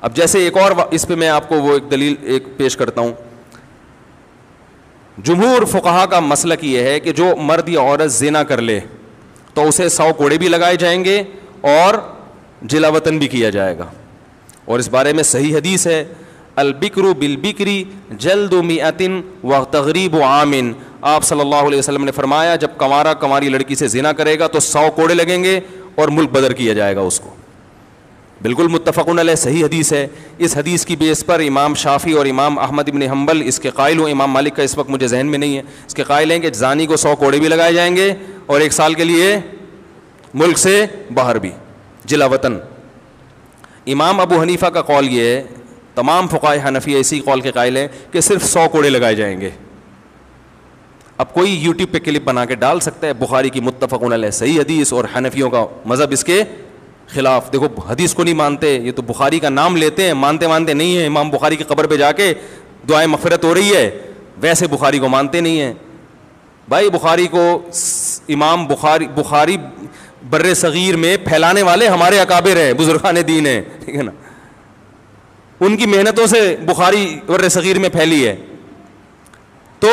اب جیسے ایک اور اس پہ میں آپ کو وہ ایک دلیل ایک پیش کرتا ہوں. جمہور فقہا کا مسلک یہ ہے کہ جو مرد یا عورت زنا کر لے تو اسے 100 کوڑے بھی لگائے جائیں گے اور جلا وطن بھی کیا جائے گا. اور اس بارے میں صحیح حدیث ہے, البکر بالبکری جلد 100 وتغریب عام. آپ صلی اللہ علیہ وسلم نے فرمایا جب کنوارا کنواری لڑکی سے زنا کرے گا تو 100 کوڑے لگیں گے اور ملک بدر کیا جائے گا اس کو. بالکل متفقن علیہ صحیح حدیث ہے. اس حدیث کی بیس پر امام شافعی اور امام احمد بن حنبل اس کے قائل ہوں, امام مالک کا اس وقت مجھے ذہن میں نہیں ہے, اس کے قائل ہیں کہ زانی کو 100 کوڑے بھی لگائے جائیں گے اور 1 سال کے لیے ملک سے باہر بھی, جلا وطن. امام ابو حنیفہ کا قول یہ ہے, تمام فقہائے حنفی اسی قول کے قائل ہیں کہ صرف 100 کوڑے لگائے جائیں گے. اب کوئی یوٹیوب پہ کلپ بنا کے ڈال سکتا ہے بخاری کی متفقن علیہ صحیح حدیث اور حنفیوں کا مذہب اس کے خلاف. دیکھو حدیث کو نہیں مانتے, یہ تو بخاری کا نام لیتے ہیں, مانتے نہیں ہیں. امام بخاری کی قبر پہ جا کے دعائیں مغفرت ہو رہی ہے, ویسے بخاری کو مانتے نہیں ہیں. بھائی بخاری کو امام بخاری بر صغیر میں پھیلانے والے ہمارے اکابر ہیں, بزرگان دین ہیں, ٹھیک ہے نا, ان کی محنتوں سے بخاری بر صغیر میں پھیلی ہے. تو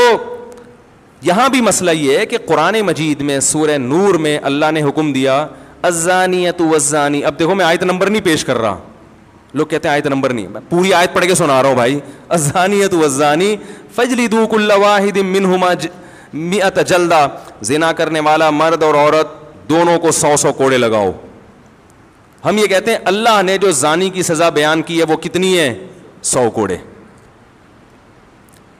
یہاں بھی مسئلہ یہ ہے کہ قرآن مجید میں سورہ نور میں اللہ نے حکم دیا الزانیۃ والزانی. اب دیکھو میں آیت نمبر نہیں پیش کر رہا, لوگ کہتے ہیں آیت نمبر نہیں, میں پوری آیت پڑھ کے سنا رہا ہوں بھائی. الزانیۃ والزانی فاجلدوا کل واحد منہما 100 جلدہ, زنا کرنے والا مرد اور عورت دونوں کو 100 کوڑے لگاؤ. ہم یہ کہتے ہیں اللہ نے جو زانی کی سزا بیان کی ہے وہ کتنی ہے, 100 کوڑے.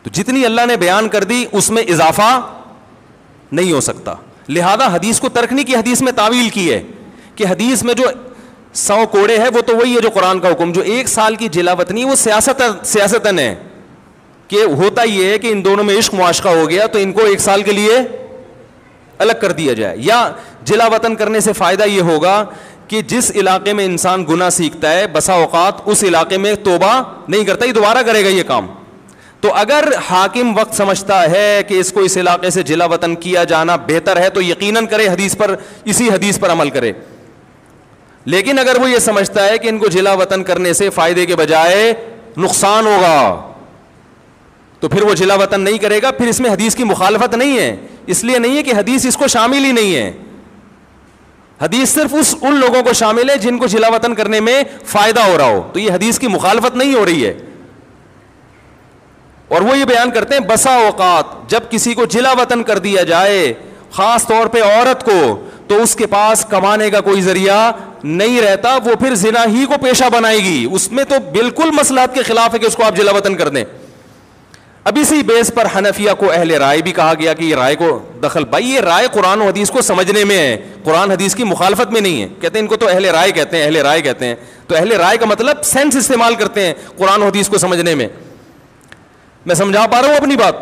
تو جتنی اللہ نے بیان کر دی اس میں اضافہ نہیں ہو سکتا, لہذا حدیث کو ترک نہیں کی, حدیث میں تعویل کی ہے کہ حدیث میں جو 100 کوڑے ہے وہ تو وہی ہے جو قرآن کا حکم. جو 1 سال کی جلا وطنی وہ سیاستن ہے کہ ہوتا یہ ہے کہ ان دونوں میں عشق معاشقہ ہو گیا تو ان کو 1 سال کے لیے الگ کر دیا جائے. یا جلا وطن کرنے سے فائدہ یہ ہوگا کہ جس علاقے میں انسان گناہ سیکھتا ہے بسا اوقات اس علاقے میں توبہ نہیں کرتا, یہ دوبارہ کرے گا یہ کام. تو اگر حاکم وقت سمجھتا ہے کہ اس کو اس علاقے سے جلا وطن کیا جانا بہتر ہے تو یقیناً کرے, اسی حدیث پر عمل کرے. لیکن اگر وہ یہ سمجھتا ہے کہ ان کو جلا وطن کرنے سے فائدے کے بجائے نقصان ہوگا تو پھر وہ جلا وطن نہیں کرے گا. پھر اس میں حدیث کی مخالفت نہیں ہے, اس لیے نہیں ہے کہ حدیث اس کو شامل ہی نہیں ہے. حدیث صرف ان لوگوں کو شامل ہے جن کو جلا وطن کرنے میں فائدہ ہو رہا ہو, تو یہ حدیث کی مخالفت نہیں ہو رہی ہے. اور وہ یہ بیان کرتے ہیں بسا اوقات جب کسی کو جلا وطن کر دیا جائے خاص طور پہ عورت کو, تو اس کے پاس کمانے کا کوئی ذریعہ نہیں رہتا, وہ پھر زنا ہی کو پیشہ بنائے گی. اس میں تو بالکل مصلحت کے خلاف ہے کہ اس کو آپ جلا وطن کر دیں. اب اسی بیس پر حنفیہ کو اہل رائے بھی کہا گیا کہ یہ رائے کو دخل, بھائی یہ رائے قرآن و حدیث کو سمجھنے میں ہے, قرآن حدیث کی مخالفت میں نہیں ہے. کہتے ہیں ان کو تو اہل رائے کہتے ہیں, اہل رائے کہتے ہیں. تو اہل رائے کا مطلب سینس استعمال کرتے ہیں قرآن و حدیث کو سمجھنے میں. میں سمجھا پا رہا ہوں اپنی بات؟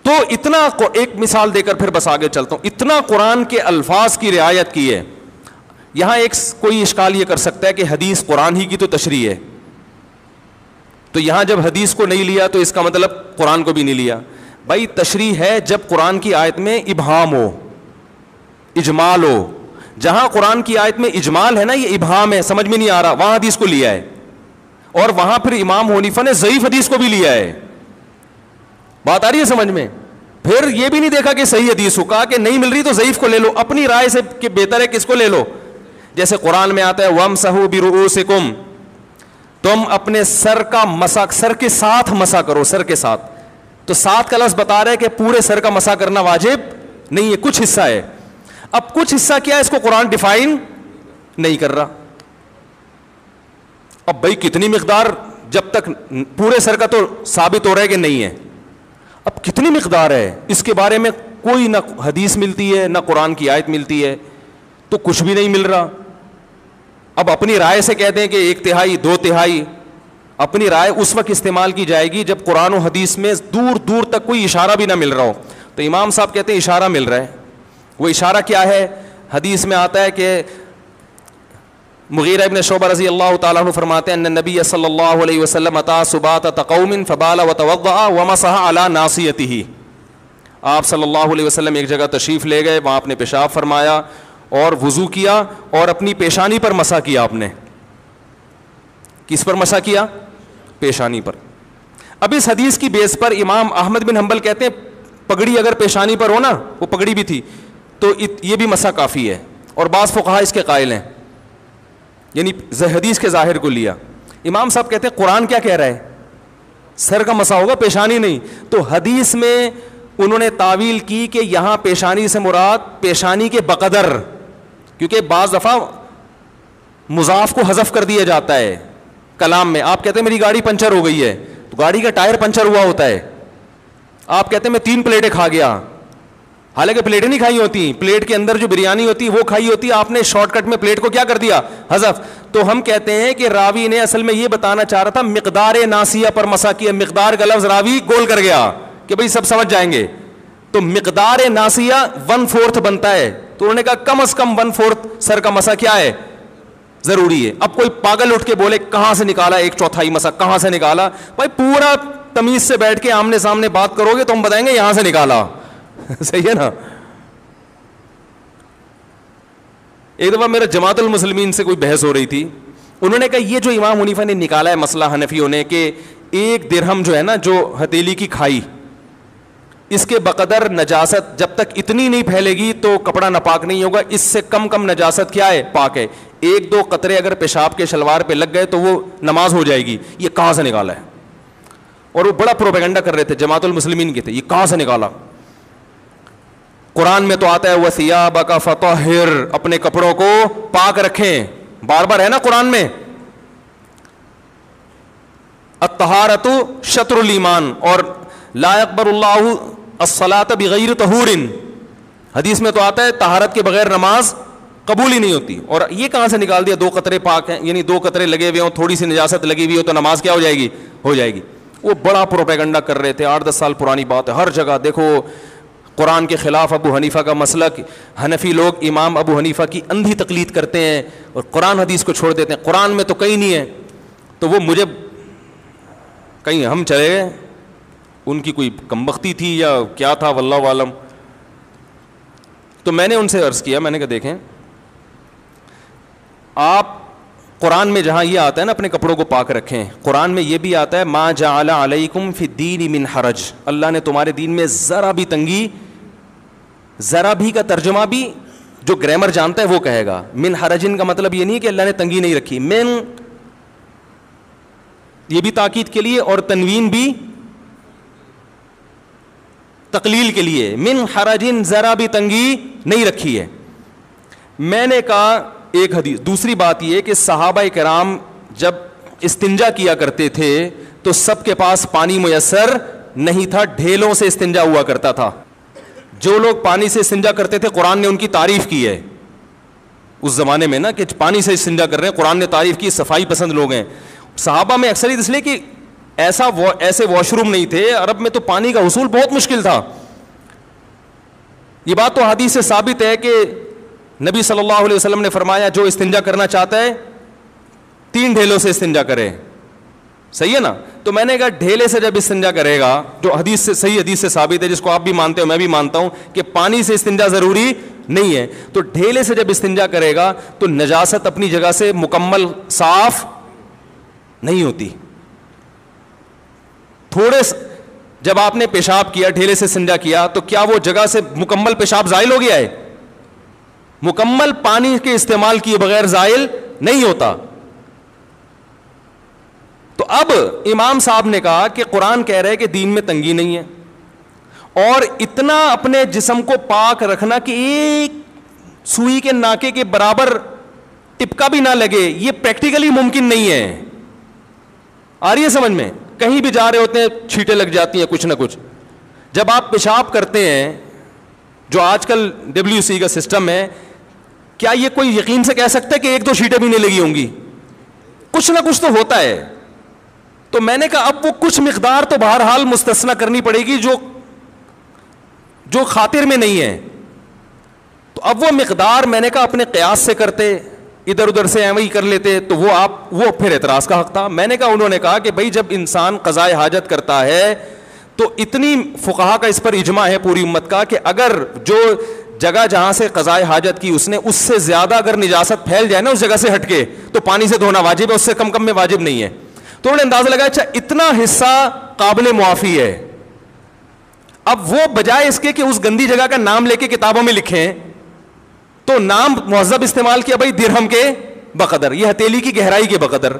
تو اتنا, ایک مثال دے کر پھر بس آگے چلتا ہوں. اتنا قرآن کے الفاظ کی رعایت کی ہے. یہاں ایک کوئی اشکال یہ کر سکتا ہے کہ حدیث قرآن ہی کی تو تشریح ہے, تو یہاں جب حدیث کو نہیں لیا تو اس کا مطلب قرآن کو بھی نہیں لیا. بھائی تشریح ہے جب قرآن کی آیت میں ابہام ہو, اجمال ہو. جہاں قرآن کی آیت میں اجمال ہے نا, یہ ابہام ہے, سمجھ میں نہیں آ رہا, وہاں حدیث کو لیا ہے. اور وہاں پھر امام حنیفہ نے ضعیف حدیث کو بھی لیا ہے. بات آ رہی ہے سمجھ میں؟ پھر یہ بھی نہیں دیکھا کہ صحیح حدیث ہو, کہا کہ نہیں مل رہی تو ضعیف کو لے لو, اپنی رائے سے کہ بہتر ہے کس کو لے لو. جیسے قرآن میں آتا ہے وَامْسَحُوا بِرُؤُوسِكُمْ, تم اپنے سر کا مسح, سر کے ساتھ مسح کرو, سر کے ساتھ. تو ساتھ کا لفظ بتا رہے کہ پورے سر کا مسح کرنا واجب نہیں ہے, کچھ حصہ ہے. اب کچھ حصہ کیا ہے اس کو قرآن ڈیفائن نہیں کر رہا. اب بھائی کتنی مقدار, جب تک پورے سر کا تو ثابت ہو رہا ہے کہ نہیں ہے, اب کتنی مقدار ہے اس کے بارے میں کوئی نہ حدیث ملتی ہے نہ قرآن کی آیت ملتی ہے, تو کچھ بھی نہیں مل رہا. اب اپنی رائے سے کہتے ہیں کہ 1/3 2/3, اپنی رائے اس وقت استعمال کی جائے گی جب قرآن و حدیث میں دور دور تک کوئی اشارہ بھی نہ مل رہا ہو. تو امام صاحب کہتے ہیں اشارہ مل رہا ہے. وہ اشارہ کیا ہے؟ حدیث میں آتا ہے کہ مغیرہ ابن شعبہ رضی اللہ تعالیٰ عنہ فرماتے ہیں ان نبی صلی اللہ علیہ وسلم اتا سبات قوم فبال وتوضأ ومسح على ناصیتہ. آپ صلی اللہ علیہ وسلم ایک جگہ تشریف لے گئے, وہاں آپ نے پیشاب فرمایا اور وضو کیا اور اپنی پیشانی پر مسح کیا آپ نے. کس پر مسح کیا؟ پیشانی پر. اب اس حدیث کی بیس پر امام احمد بن حنبل کہتے ہیں پگڑی اگر پیشانی پر ہو نا, وہ پگڑی بھی تھی, تو یہ بھی مسح کافی ہے. اور بعض فقہا اس کے قائل ہیں, یعنی حدیث کے ظاہر کو لیا. امام صاحب کہتے ہیں قرآن کیا کہہ رہا ہے؟ سر کا مسح ہوگا, پیشانی نہیں. تو حدیث میں انہوں نے تعویل کی کہ یہاں پیشانی سے مراد پیشانی کے بقدر, کیونکہ بعض دفعہ مضاف کو حذف کر دیا جاتا ہے کلام میں. آپ کہتے ہیں میری گاڑی پنچر ہو گئی ہے, تو گاڑی کا ٹائر پنچر ہوا ہوتا ہے. آپ کہتے ہیں میں 3 پلیٹیں کھا گیا, حالانکہ پلیٹیں نہیں کھائی ہوتی, پلیٹ کے اندر جو بریانی ہوتی ہے وہ کھائی ہوتی ہے, آپ نے شارٹ کٹ میں پلیٹ کو کیا کر دیا؟ حذف. تو ہم کہتے ہیں کہ راوی نے اصل میں یہ بتانا چاہ رہا تھا مقدار ناسیہ پر مسح کیا. مقدار کا لفظ راوی گول کر گیا کہ بھئی سب سمجھ جائیں گے, تو مقدار ناسیہ 1/4 بنتا ہے. تو انہوں نے کہا کم از کم 1/4 سر کا مسح کیا ہے؟ ضروری ہے. اب کوئی پاگل اٹھ کے بولے کہاں سے نکالا 1/4 مسح, کہاں سے نکالا؟ بھائی پورا تمیز سے بیٹھ کے آمنے سامنے بات کرو گے تو ہم بتائیں گے یہاں سے نکالا. صحیح ہے نا. ایک دفعہ میرا جماعت المسلمین سے کوئی بحث ہو رہی تھی, انہوں نے کہا یہ جو امام حنیفہ نے نکالا ہے مسئلہ حنفیوں نے کہ 1 درہم جو ہے نا, جو ہتھیلی کی کھائی, اس کے بقدر نجاست جب تک اتنی نہیں پھیلے گی تو کپڑا ناپاک نہیں ہوگا, اس سے کم نجاست کیا ہے؟ پاک ہے. 1-2 قطرے اگر پیشاب کے شلوار پہ لگ گئے تو وہ نماز ہو جائے گی. یہ کہاں سے نکالا ہے؟ اور وہ بڑا پروپیگنڈا کر رہے تھے, جماعت المسلمین کے تھے, یہ کہاں سے نکالا؟ قرآن میں تو آتا ہے وَثِيَابَكَ فَطَهِّرْ, اپنے کپڑوں کو پاک رکھیں, بار بار ہے نا قرآن میں. الطہارۃ شطر الایمان, اور لا يقبل اللہ الصلاۃ بغیر طہور, حدیث میں تو آتا ہے طہارت کے بغیر نماز قبول ہی نہیں ہوتی. اور یہ کہاں سے نکال دیا 2 قطرے پاک ہیں, یعنی 2 قطرے لگے ہوئے ہوں, تھوڑی سی نجاست لگی ہوئی ہو تو نماز کیا ہو جائے گی؟ ہو جائے گی. وہ بڑا پروپیگنڈا کر رہے تھے, 8-10 سال پرانی بات ہے. ہر جگہ دیکھو قرآن کے خلاف ابو حنیفہ کا مسلک, حنفی لوگ امام ابو حنیفہ کی اندھی تقلید کرتے ہیں اور قرآن حدیث کو چھوڑ دیتے ہیں. قرآن میں تو کہیں نہیں ہے, تو وہ مجھے کہیں ہم چلے گئے, ان کی کوئی کمبختی تھی یا کیا تھا واللہ عالم. تو میں نے ان سے عرض کیا, میں نے کہا دیکھیں آپ قرآن میں جہاں یہ آتا ہے نا اپنے کپڑوں کو پاک رکھیں, قرآن میں یہ بھی آتا ہے ما جعل علیکم فی الدین من حرج, اللہ نے تمہارے دین میں ذرا بھی تنگی, ذرا بھی کا ترجمہ بھی جو گرامر جانتا ہے وہ کہے گا. من حرجن کا مطلب یہ نہیں کہ اللہ نے تنگی نہیں رکھی, من یہ بھی تاکید کے لیے اور تنوین بھی تقلیل کے لیے, من حرجن ذرا بھی تنگی نہیں رکھی ہے. میں نے کہا ایک حدیث. دوسری بات یہ کہ صحابہ کرام جب استنجا کیا کرتے تھے تو سب کے پاس پانی میسر نہیں تھا, ڈھیلوں سے استنجا ہوا کرتا تھا. جو لوگ پانی سے استنجا کرتے تھے قرآن نے ان کی تعریف کی ہے اس زمانے میں نا, کہ پانی سے استنجا کر رہے ہیں, قرآن نے تعریف کی, صفائی پسند لوگ ہیں. صحابہ میں اکثریت اس لیے کہ ایسے واش روم نہیں تھے, عرب میں تو پانی کا حصول بہت مشکل تھا. یہ بات تو حدیث سے ثابت ہے کہ نبی صلی اللہ علیہ وسلم نے فرمایا جو استنجا کرنا چاہتا ہے 3 ڈھیلوں سے استنجا کرے. صحیح ہے نا. تو میں نے کہا ڈھیلے سے جب استنجا کرے گا, جو حدیث سے صحیح حدیث سے ثابت ہے, جس کو آپ بھی مانتے ہو میں بھی مانتا ہوں کہ پانی سے استنجا ضروری نہیں ہے, تو ڈھیلے سے جب استنجا کرے گا تو نجاست اپنی جگہ سے مکمل صاف نہیں ہوتی. تھوڑے جب آپ نے پیشاب کیا, ڈھیلے سے استنجا کیا, تو کیا وہ جگہ سے مکمل پیشاب زائل ہو گیا ہے؟ مکمل پانی کے استعمال کیے بغیر زائل نہیں ہوتا. تو اب امام صاحب نے کہا کہ قرآن کہہ رہے کہ دین میں تنگی نہیں ہے, اور اتنا اپنے جسم کو پاک رکھنا کہ ایک سوئی کے ناکے کے برابر ٹپکا بھی نہ لگے, یہ پریکٹیکلی ممکن نہیں ہے. آ رہی ہے سمجھ میں؟ کہیں بھی جا رہے ہوتے ہیں چھینٹیں لگ جاتی ہیں کچھ نہ کچھ. جب آپ پیشاب کرتے ہیں, جو آج کل WC کا سسٹم ہے, کیا یہ کوئی یقین سے کہہ سکتا ہے کہ 1-2 چھینٹیں بھی نہیں لگی ہوں گی؟ کچھ نہ کچھ تو ہوتا ہے. تو میں نے کہا اب وہ کچھ مقدار تو بہرحال مستثنا کرنی پڑے گی جو خاطر میں نہیں ہے. تو اب وہ مقدار میں نے کہا اپنے قیاس سے کرتے, ادھر ادھر سے ایویں ہی کر لیتے, تو وہ پھر اعتراض کا حق تھا. میں نے کہا انہوں نے کہا کہ بھائی جب انسان قضاء حاجت کرتا ہے تو اتنی فقہا کا اس پر اجماع ہے پوری امت کا کہ اگر جو جگہ جہاں سے قضائے حاجت کی اس نے، اس سے زیادہ اگر نجاست پھیل جائے نا اس جگہ سے ہٹ کے تو پانی سے دھونا واجب ہے، اس سے کم میں واجب نہیں ہے. تو انہوں نے اندازہ لگایا اچھا اتنا حصہ قابل معافی ہے. اب وہ بجائے اس کے کہ اس گندی جگہ کا نام لے کے کتابوں میں لکھیں تو نام مہذب استعمال کیا، بھائی درہم کے بقدر، یہ ہتھیلی کی گہرائی کے بقدر.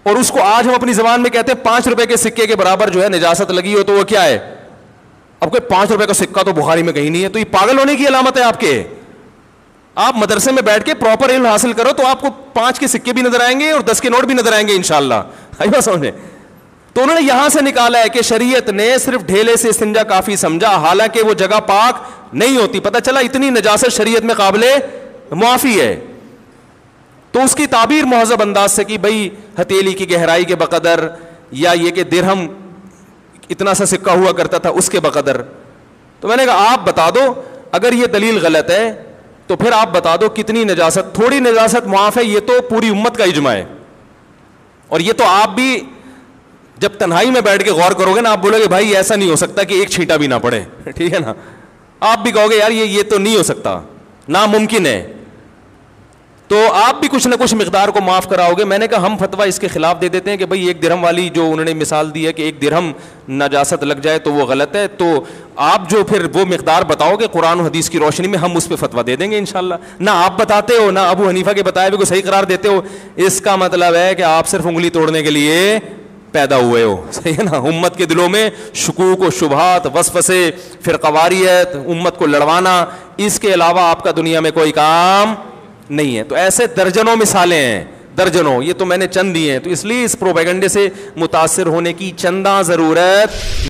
اور اس کو آج ہم اپنی زبان میں کہتے ہیں 5 روپے کے سکے کے برابر جو ہے نجاست لگی ہو تو وہ کیا ہے. اب کوئی 5 روپے کا سکہ تو بخاری میں کہیں نہیں ہے، تو یہ پاگل ہونے کی علامت ہے آپ کے. آپ مدرسے میں بیٹھ کے پراپر علم حاصل کرو تو آپ کو 5 کے سکے بھی نظر آئیں گے اور 10 کے نوٹ بھی نظر آئیں گے انشاءاللہ. آئیے سمجھے. تو انہوں نے یہاں سے نکالا ہے کہ شریعت نے صرف ڈھیلے سے استنجا کافی سمجھا، حالانکہ وہ جگہ پاک نہیں ہوتی. پتہ چلا اتنی نجاست شریعت میں قابل معافی ہے. تو اس کی تعبیر مہذب انداز سے کی، بھائی ہتھیلی کی گہرائی کے بقدر، یا یہ کہ درہم اتنا سا سکہ ہوا کرتا تھا اس کے بقدر. تو میں نے کہا آپ بتا دو اگر یہ دلیل غلط ہے تو پھر آپ بتا دو کتنی نجاست، تھوڑی نجاست معاف ہے، یہ تو پوری امت کا اجماع ہے. اور یہ تو آپ بھی جب تنہائی میں بیٹھ کے غور کرو گے نا آپ بولو گے بھائی ایسا نہیں ہو سکتا کہ ایک چھینٹا بھی نہ پڑے. ٹھیک ہے نا. آپ بھی کہو گے یار یہ تو نہیں ہو سکتا، ناممکن ہے. تو آپ بھی کچھ نہ کچھ مقدار کو معاف کراؤ گے. میں نے کہا ہم فتویٰ اس کے خلاف دے دیتے ہیں کہ بھئی 1 درہم والی جو انہوں نے مثال دی ہے کہ 1 درہم نجاست لگ جائے تو وہ غلط ہے. تو آپ جو پھر وہ مقدار بتاؤ گے قرآن و حدیث کی روشنی میں ہم اس پہ فتویٰ دے دیں گے انشاءاللہ. نہ آپ بتاتے ہو نہ ابو حنیفہ کے بتائے ہوئے کو صحیح قرار دیتے ہو. اس کا مطلب ہے کہ آپ صرف انگلی توڑنے کے لیے پیدا ہوئے ہو. صحیح ہے نا. امت کے دلوں میں شکوک و شبہات، وسوسے، فرقواریت، امت کو لڑوانا، اس کے علاوہ آپ کا دنیا میں کوئی کام نہیں ہے. تو ایسے درجنوں مثالیں ہیں، درجنوں. یہ تو میں نے چند دی ہیں. تو اس لیے اس پروپیگنڈے سے متاثر ہونے کی چنداں ضرورت